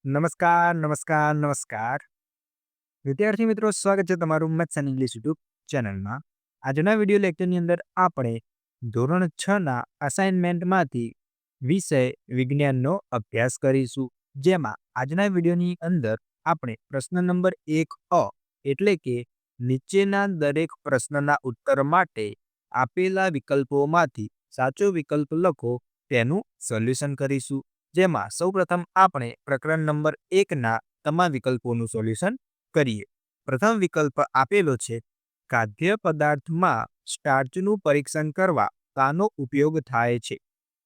નમસ્કાર, નમસ્કાર, નમસ્કાર. વિદ્યાર્થી મિત્રો, સ્વાગત છે તમારું મેથ્સ એન્ડ ઇંગ્લિશ યુટ્યુબ ચેનલમાં. આજના વિડીયો લેક્ચરની અંદર આપણે ધોરણ 6 ના અસાઇનમેન્ટમાંથી વિષય વિજ્ઞાનનો અભ્યાસ કરીશું. જેમાં આજના વિડીયોની અંદર આપણે પ્રશ્ન નંબર 1 એટલે કે નીચેના દરેક પ્રશ્નના ઉત્તર માટે આપેલા વિકલ્પોમાંથી સાચો વિકલ્પ લખો તેનું સોલ્યુશન કરીશું. જેમાં સૌપ્રથમ આપણે પ્રકરણ નંબર 1ના તમામ વિકલ્પોનું સોલ્યુશન કરીએ. પ્રથમ વિકલ્પ આપેલો છે, ખાદ્ય પદાર્થમાં સ્ટાર્ચનું પરીક્ષણ કરવા શાનો ઉપયોગ થાય છે?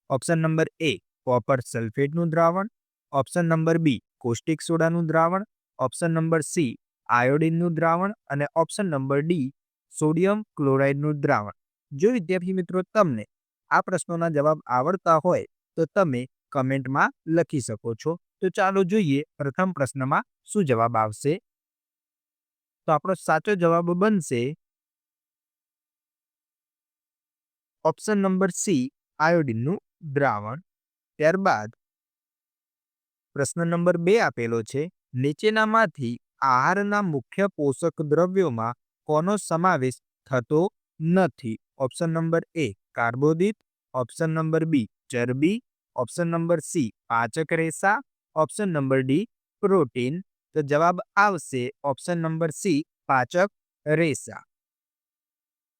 ઓપ્શન નંબર એ કોપર સલ્ફેટનું દ્રાવણ, ઓપ્શન નંબર બી કોસ્ટિક સોડાનું દ્રાવણ, ઓપ્શન નંબર સી આયોડિનનું દ્રાવણ અને ઓપ્શન નંબર ડી સોડિયમ ક્લોરાઇડનું દ્રાવણ. જો વિદ્યાર્થી મિત્રો તમને આ પ્રશ્નોના જવાબ આવડતા હોય તો તમે કમેન્ટમાં લખી શકો છો. તો ચાલો જોઈએ પ્રથમ પ્રશ્નમાં શું જવાબ આવશે. તો આપણો સાચો જવાબ બનશે ઓપ્શન નંબર સી આયોડિનનું દ્રાવણ. ત્યારબાદ પ્રશ્ન નંબર 2 આપેલો છે, નીચેનામાંથી આહારના મુખ્ય પોષક દ્રવ્યોમાં કોનો સમાવેશ થતો નથી? ઓપ્શન નંબર એ કાર્બોદિત, ઓપ્શન નંબર બી ચરબી, ઓપ્શન નંબર સી પાચક રેસા, ઓપ્શન નંબર ડી પ્રોટીન. તો જવાબ આવશે ઓપ્શન નંબર સી પાચક રેસા.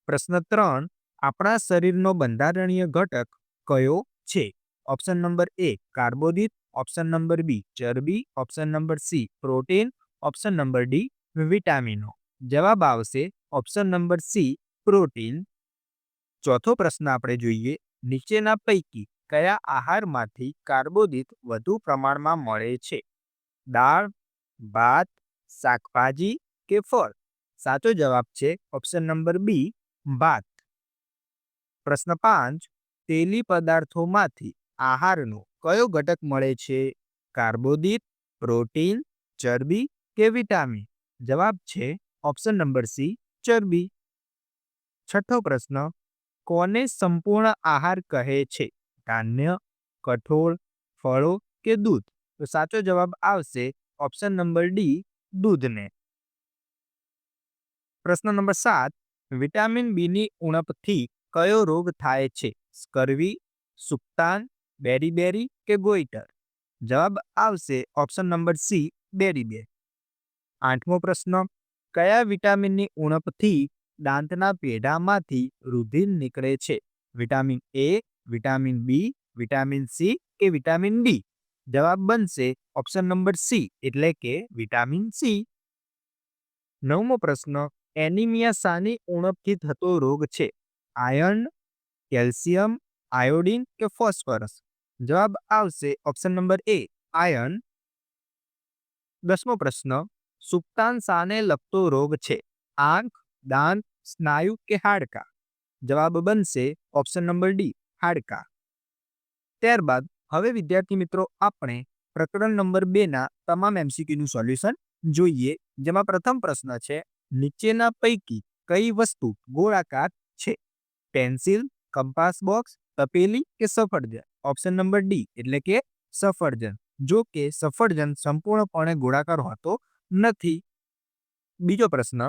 પ્રશ્ન 3, આપણા શરીરનો બંધારણીય ઘટક કયો છે? ઓપ્શન નંબર એ કાર્બોદિત, ઓપ્શન નંબર બી ચરબી, option number C protein, option number D વિટામિનો. જવાબ આવશે ઓપ્શન નંબર સી પ્રોટીન. ચોથો પ્રશ્ન આપણે જોઈએ, નીચેના પૈકી કયા આહારમાંથી કાર્બોદિત વધુ પ્રમાણમાં મળે છે? દાળ, ભાત, શાકભાજી કે ફળ? સાચો જવાબ છે ઓપ્શન નંબર બી ભાત. પ્રશ્ન 5, તેલી પદાર્થોમાંથી આહારનો કયો ઘટક મળે છે? કાર્બોદિત, પ્રોટીન, ચરબી કે વિટામિન? જવાબ છે ઓપ્શન નંબર સી ચરબી. છઠ્ઠો પ્રશ્ન, કોને સંપૂર્ણ આહાર કહે છે? ધાન્ય, કઠોળ, ફળો કે દૂધ? તો સાચો જવાબ આવશે ઓપ્શન નંબર ડી દૂધને. પ્રશ્ન નંબર 7, વિટામિન બીની ઉણપથી કયો રોગ થાય છે? સ્કર્વી, સુક્તાન, બેરી-બેરી કે ગોઈટર? જવાબ આવશે ઓપ્શન નંબર સી બેરી-બેરી. આઠમો પ્રશ્ન, કયા વિટામિનની ઉણપથી દાંતના પેઢામાંથી રુધિર નીકળે છે? Vitamin A, vitamin B, vitamin C કે વિટામિન ડી? જવાબ બનશે ઓપ્શન નંબર સી એટલે કે વિટામિન સી. નવમો પ્રશ્ન, એનિમિયા શાની ઉણપથી થતો રોગ છે? આયર્ન, કેલ્શિયમ, આયોડિન કે ફોસ્ફરસ? જવાબ આવશે ઓપ્શન નંબર એ આયર્ન. 10મો પ્રશ્ન, સુક્તાન શાને લગતો રોગ છે? આંખ, દાંત, સ્નાયુ કે હાડકા? જવાબ બનશે ઓપ્શન નંબર ડી હાડકા. ત્યારબાદ હવે વિદ્યાર્થી મિત્રો આપણે પ્રકરણ નંબર 2ના તમામ એમસીક્યુનું સોલ્યુશન જોઈએ. જેમાં પ્રથમ પ્રશ્ન છે, નીચેના પૈકી કઈ વસ્તુ ગોળાકાર છે? પેન્સિલ, કંપાસ બોક્સ, તપેલી કે સફરજન? ઓપ્શન નંબર ડી એટલે કે સફરજન. જો કે સફરજન સંપૂર્ણપણે ગોળાકાર હોતો નથી. બીજો પ્રશ્ન,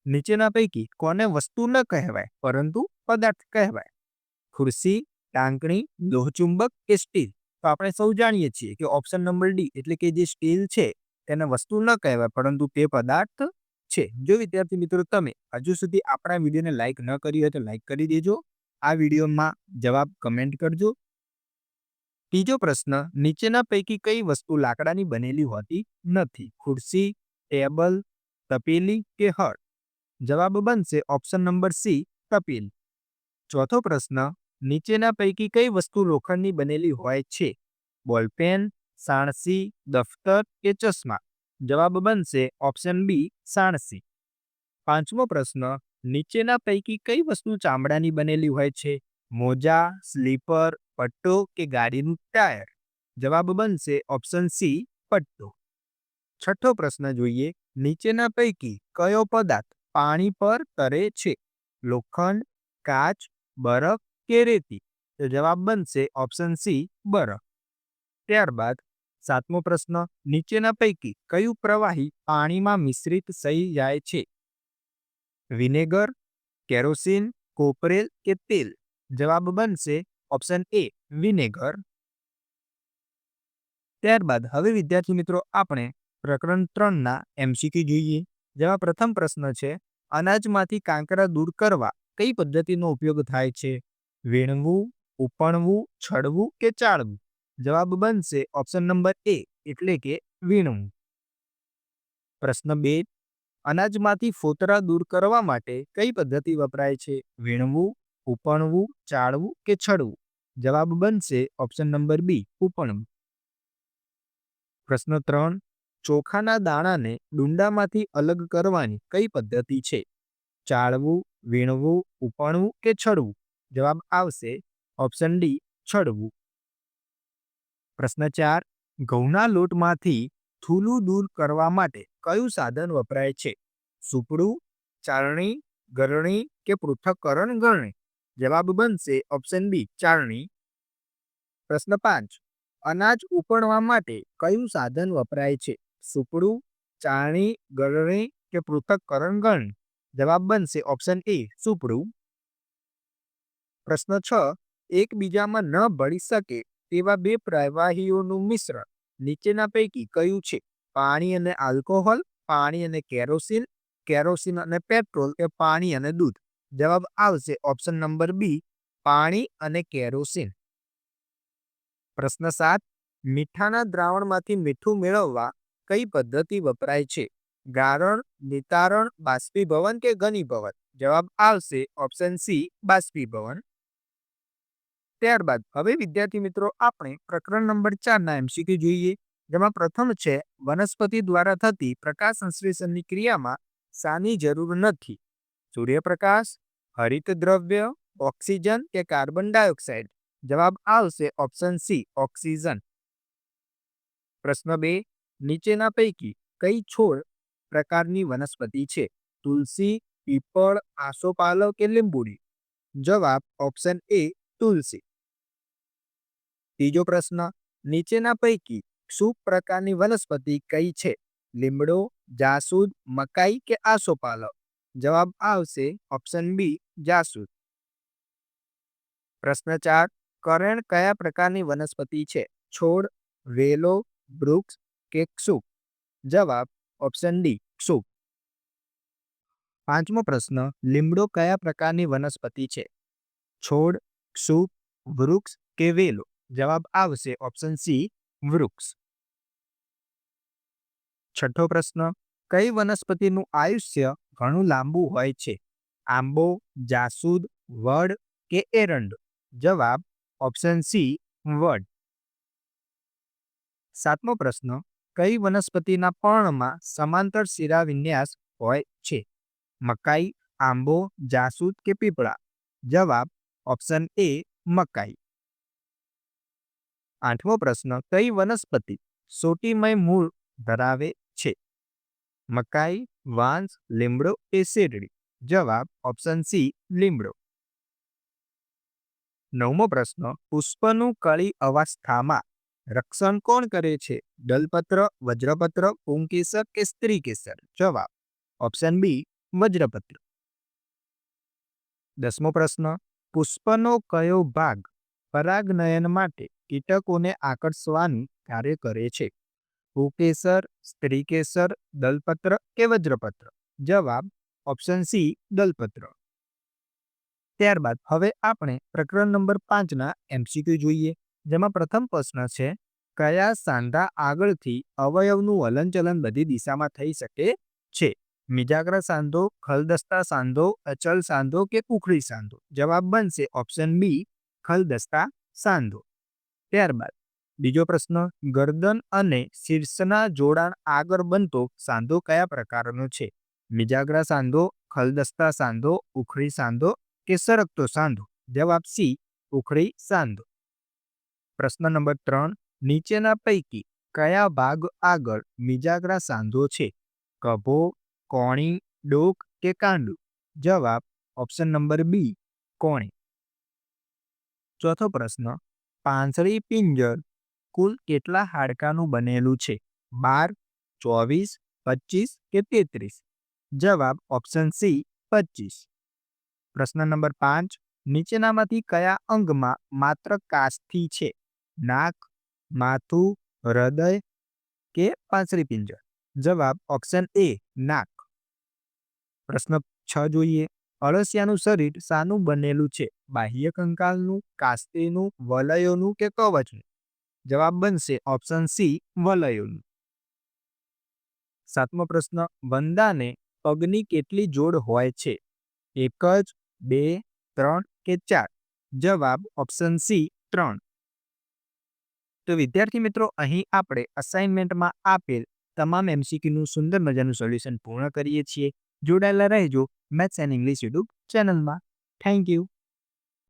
નીચેના પૈકી કોને વસ્તુ ન કહેવાય પરંતુ પદાર્થ કહેવાય? ખુરશી, ટાંકણી, લોહચુંબક કે સ્ટીલ? તો આપણે સૌ જાણીએ છીએ કે ઓપ્શન નંબર ડી એટલે કે જે સ્ટીલ છે તેને વસ્તુ ન કહેવાય પરંતુ તે પદાર્થ છે. જો વિદ્યાર્થી મિત્રો તમે હજુ સુધી આપણા વિડીયોને લાઈક ન કરી હોય તો લાઈક કરી દેજો. આ વિડીયોમાં જવાબ કમેન્ટ કરજો. ત્રીજો પ્રશ્ન, નીચેના પૈકી કઈ વસ્તુ લાકડાની બનેલી હોતી નથી? ખુરશી, ટેબલ, તપેલી કે હળ? જવાબ બનશે ઓપ્શન નંબર સી તપેલી. ચોથો પ્રશ્ન, નીચેના પૈકી કઈ વસ્તુ લોખંડની બનેલી હોય છે? બોલપેન, સાણસી, દફતર કે ચશ્મા? જવાબ બનશે ઓપ્શન બી સાણસી. પાંચમો પ્રશ્ન, નીચેના પૈકી કઈ વસ્તુ ચામડાની બનેલી હોય છે? મોજા, સ્લીપર, પટ્ટો કે ગાડીનું ટાયર? જવાબ બનશે ઓપ્શન સી પટ્ટો. છઠ્ઠો પ્રશ્ન જોઈએ, નીચેના પૈકી કયો પદાર્થ પાણી પર તરે છે? લોખંડ, કાચ, બરફ કે રેતી? તો જવાબ બનશે ઓપ્શન સી બરફ. ત્યારબાદ સાતમો પ્રશ્ન, નીચેના પૈકી કયું પ્રવાહી પાણીમાં મિશ્રિત થઈ જાય છે? વિનેગર, કેરોસીન, કોપરેલ કે તેલ? જવાબ બનશે ઓપ્શન એ વિનેગર. ત્યારબાદ હવે વિદ્યાર્થી મિત્રો આપણે પ્રકરણ 3ના MCQ જોઈએ. જેમાં પ્રથમ પ્રશ્ન છે, અનાજમાંથી કાંકરા દૂર કરવા કઈ પદ્ધતિનો ઉપયોગ થાય છે? વીણવું, ઉપણવું, છડવું કે ચાળવું? જવાબ બનશે ઓપ્શન નંબર એ એટલે કે વીણવું. પ્રશ્ન 2, અનાજમાંથી ફોતરા દૂર કરવા માટે કઈ પદ્ધતિ વપરાય છે? વીણવું, ઉપણવું, ચાળવું કે છડવું? જવાબ બનશે ઓપ્શન નંબર બી ઉપણવું. પ્રશ્ન 3, ચોખાના દાણાને ડુંડામાંથી અલગ કરવાની કઈ પદ્ધતિ છે? ચાળવું, વીણવું, ઉપણવું કે છડવું? જવાબ આવશે ઓપ્શન ડી છડવું. પ્રશ્ન 4, ઘઉંના લોટમાંથી થૂલું દૂર કરવા માટે કયું સાધન વપરાય છે? સુપડું, ચાળણી, ગરણી કે પૃથ્થકરણ ગરણી? જવાબ બનશે ઓપ્શન બી ચાળણી. પ્રશ્ન 5, અનાજ ઉપણવા માટે કયું સાધન વપરાય છે? સુપડું, ચાળણી, ગરણી કે પૃથ્થકરણ ગરણી? જવાબ બનશે ઓપ્શન એ સુપડું. પ્રશ્ન 6, એકબીજામાં ન ભળી શકે તેવા બે પ્રવાહીઓનું મિશ્રણ નીચેના પૈકી કયું છે? પાણી અને આલ્કોહોલ, પાણી અને કેરોસીન, કેરોસીન અને પેટ્રોલ કે પાણી અને દૂધ? જવાબ આવશે ઓપ્શન નંબર બી પાણી અને કેરોસીન. પ્રશ્ન 7, મીઠાના દ્રાવણમાંથી મીઠું મેળવવા કઈ પદ્ધતિ વપરાય છે? ગારણ, નિતારણ, બાષ્પીભવન કે ઘનીભવન? જવાબ આવશે ઓપ્શન સી બાષ્પીભવન. ત્યારબાદ હવે વિદ્યાર્થી મિત્રો આપણે પ્રકરણ નંબર 4ના MCQ જોઈએ. જેમાં પ્રથમ છે, વનસ્પતિ દ્વારા થતી પ્રકાશ સંશ્લેષણની ક્રિયામાં શાની જરૂર નથી? સૂર્યપ્રકાશ, હરિત દ્રવ્ય, ઓક્સિજન કે કાર્બન ડાયોક્સાઇડ? જવાબ આવશે ઓપ્શન સી ઓક્સિજન. પ્રશ્ન 2, નીચેના પૈકી કઈ છોડ પ્રકારની વનસ્પતિ છે? તુલસી, પીપળ, આસોપાલવ કે લીંબુડી? જવાબ ઓપ્શન એ તુલસી. ત્રીજો પ્રશ્ન, નીચેના પૈકી શું પ્રકારની વનસ્પતિ કઈ છે? લીમડો, જાસૂદ, મકાઈ કે આસોપાલવ? જવાબ આવશે ઓપ્શન બી જાસૂદ. પ્રશ્ન 4, કરેણ કયા પ્રકારની વનસ્પતિ છે? છોડ, વેલો, વૃક્ષ કે ક્ષુપ? જવાબ ઓપ્શન ડી ક્ષુપ. પાંચમો પ્રશ્ન, લીમડો કયા પ્રકારની વનસ્પતિ છે? છોડ, ક્ષુપ, વૃક્ષ કે વેલો? જવાબ આવશે ઓપ્શન સી વૃક્ષ. છઠ્ઠો પ્રશ્ન, કઈ વનસ્પતિનું આયુષ્ય ઘણું લાંબુ હોય છે? આંબો, જાસૂદ, વડ કે એરંડો? જવાબ ઓપ્શન સી વડ. સાતમો પ્રશ્ન, કઈ વનસ્પતિના પર્ણમાં સમાંતર શિરાવિન્યાસ હોય છે? મકાઈ, આંબો, જાસૂદ કે પીપળા? જવાબ ઓપ્શન એ મકાઈ. આઠમો પ્રશ્ન, કઈ વનસ્પતિ સોટીમય મૂળ ધરાવે છે? મકાઈ, વાંસ, લીમડો કે શેરડી? જવાબ ઓપ્શન સી લીમડો. નવમો પ્રશ્ન, પુષ્પનું કળી અવસ્થામાં રક્ષણ કોણ કરે છે? દલપત્ર, વજ્રપત્ર, પુંકેસર કે સ્ત્રીકેસર? જવાબ ઓપ્શન બી વજ્રપત્ર. 10મો પ્રશ્ન, પુષ્પનો કયો ભાગ પરાગનયન માટે કીટકોને આકર્ષવાનું કાર્ય કરે છે? પુંકેસર, સ્ત્રીકેસર, દલપત્ર કે વજ્રપત્ર? જવાબ ઓપ્શન સી દલપત્ર. ત્યારબાદ હવે આપણે પ્રકરણ નંબર 5ના MCQ જોઈએ. જેમાં પ્રથમ પ્રશ્ન છે, કયા સાંધા આગળથી અવયવનું હલનચલન બધી દિશામાં થઈ શકે છે? મિજાગ્રા સાંધો, ખલદસ્તા સાંધો, અચલ સાંધો કે ઉખડી સાંધો? જવાબ બનશે ઓપ્શન બી ખલદસ્તા સાંધો. ત્યારબાદ બીજો પ્રશ્ન, ગરદન અને શીર્ષના જોડાણ આગળ બનતો સાંધો કયા પ્રકારનો છે? મિજાગ્રા સાંધો, ખલદસ્તા સાંધો, ઉખડી સાંધો કે સરકતો સાંધો? જવાબ સી ઉખડી સાંધો. પ્રશ્ન નંબર 3, નીચેના પૈકી કયા ભાગ આગળ મિજાગ્રા સાંધો છે? કભો, કોણી, ડોક કે કાંડું? જવાબ ઓપ્શન નંબર બી કોણી. ચોથો પ્રશ્ન, પાંસળી પિંજર કુલ કેટલા હાડકાનું બનેલું છે? 12, 24, 25 કે 33? જવાબ ઓપ્શન સી 25. પ્રશ્ન નંબર 5. નીચેનામાંથી કયા અંગમાં માત્ર કાસ્થિ છે? નાક, માથું, હૃદય કે પાંસરી પિંજર? જવાબ ઓપ્શન એ નાક. પ્રશ્ન 6 જોઈએ. અળસિયાનું શરીર શાનું બનેલું છે? બાહ્ય કંકાલનું, કાસ્તીનું, વલયોનું કે કવચનું? જવાબ બનશે ઓપ્શન સી વલયોનું. 7મો પ્રશ્ન. વંદાને પગની કેટલી જોડ હોય છે? 1 જ, 2, 3 કે 4? જવાબ ઓપ્શન સી 3. તો વિદ્યાર્થી મિત્રો, અહીં આપણે અસાઇનમેન્ટમાં આપેલ તમામ એમસીક્યુનું સુંદર મજાનું સોલ્યુશન પૂર્ણ કરીએ છીએ. જોડાયેલા રહેજો મેથ્સ એન્ડ ઇંગ્લિશ યુટ્યુબ ચેનલમાં. Thank you.